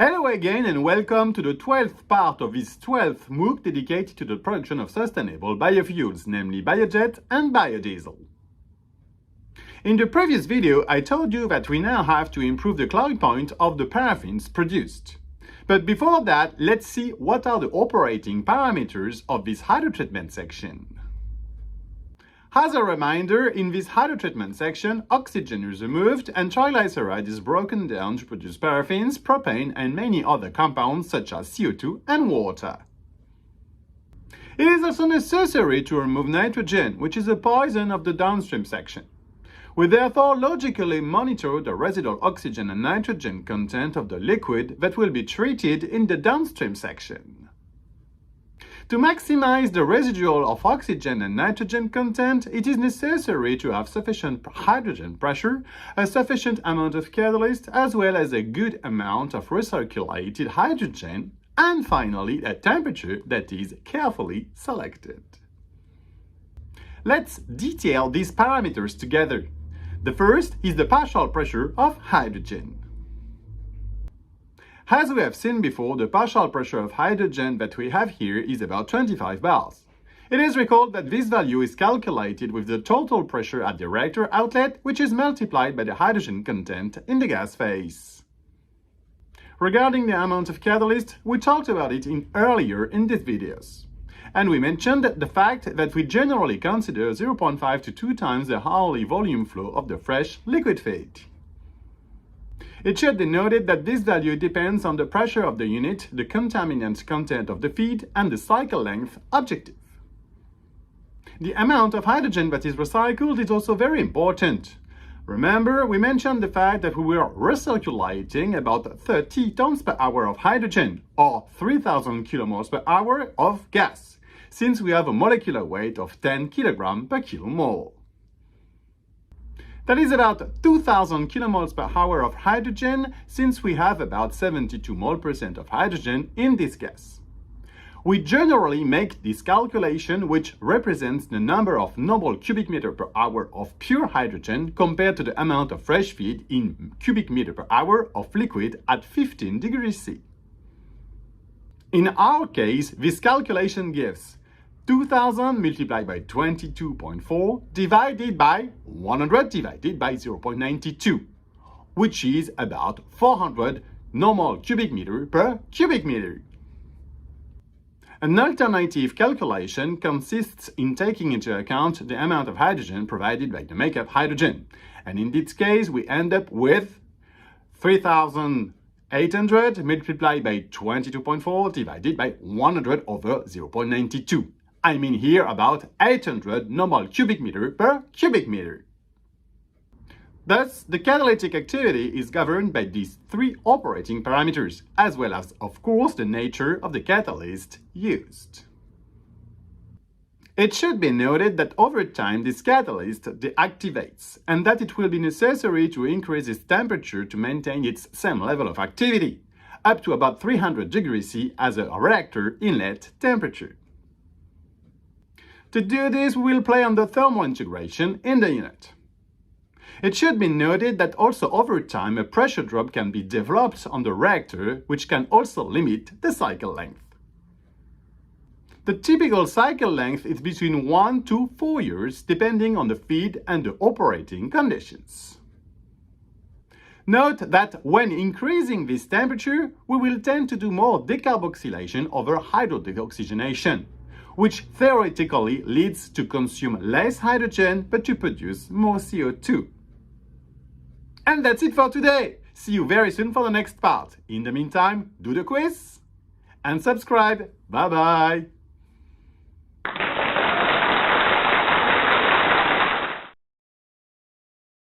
Hello again and welcome to the 12th part of this 12th MOOC dedicated to the production of sustainable biofuels, namely biojet and biodiesel. In the previous video, I told you that we now have to improve the cloud point of the paraffins produced. But before that, let's see what are the operating parameters of this hydrotreatment section. As a reminder, in this hydrotreatment section, oxygen is removed and triglyceride is broken down to produce paraffins, propane, and many other compounds such as CO2 and water. It is also necessary to remove nitrogen, which is a poison of the downstream section. We therefore logically monitor the residual oxygen and nitrogen content of the liquid that will be treated in the downstream section. To maximize the residual of oxygen and nitrogen content, it is necessary to have sufficient hydrogen pressure, a sufficient amount of catalyst, as well as a good amount of recirculated hydrogen, and finally a temperature that is carefully selected. Let's detail these parameters together. The first is the partial pressure of hydrogen. As we have seen before, the partial pressure of hydrogen that we have here is about 25 bars. It is recalled that this value is calculated with the total pressure at the reactor outlet, which is multiplied by the hydrogen content in the gas phase. Regarding the amount of catalyst, we talked about it earlier in these videos. And we mentioned the fact that we generally consider 0.5 to 2 times the hourly volume flow of the fresh liquid feed. It should be noted that this value depends on the pressure of the unit, the contaminant content of the feed, and the cycle length objective. The amount of hydrogen that is recycled is also very important. Remember, we mentioned the fact that we were recirculating about 30 tons per hour of hydrogen, or 3,000 kilomoles per hour of gas, since we have a molecular weight of 10 kilograms per kilomole. That is about 2,000 kilomoles per hour of hydrogen, since we have about 72 mole% of hydrogen in this gas. We generally make this calculation, which represents the number of noble cubic meter per hour of pure hydrogen compared to the amount of fresh feed in cubic meter per hour of liquid at 15 degrees C. In our case, this calculation gives 2,000 multiplied by 22.4 divided by 100 divided by 0.92, which is about 400 normal cubic meter per cubic meter. An alternative calculation consists in taking into account the amount of hydrogen provided by the makeup hydrogen, and in this case we end up with 3,800 multiplied by 22.4 divided by 100 over 0.92. I mean here about 800 normal cubic meter per cubic meter. Thus, the catalytic activity is governed by these three operating parameters, as well as, of course, the nature of the catalyst used. It should be noted that over time this catalyst deactivates, and that it will be necessary to increase its temperature to maintain its same level of activity, up to about 300 degrees C as a reactor inlet temperature. To do this, we will play on the thermal integration in the unit. It should be noted that also over time a pressure drop can be developed on the reactor, which can also limit the cycle length. The typical cycle length is between 1 to 4 years, depending on the feed and the operating conditions. Note that when increasing this temperature, we will tend to do more decarboxylation over hydrodeoxygenation, which theoretically leads to consume less hydrogen but to produce more CO2. And that's it for today. See you very soon for the next part. In the meantime, do the quiz and subscribe. Bye bye.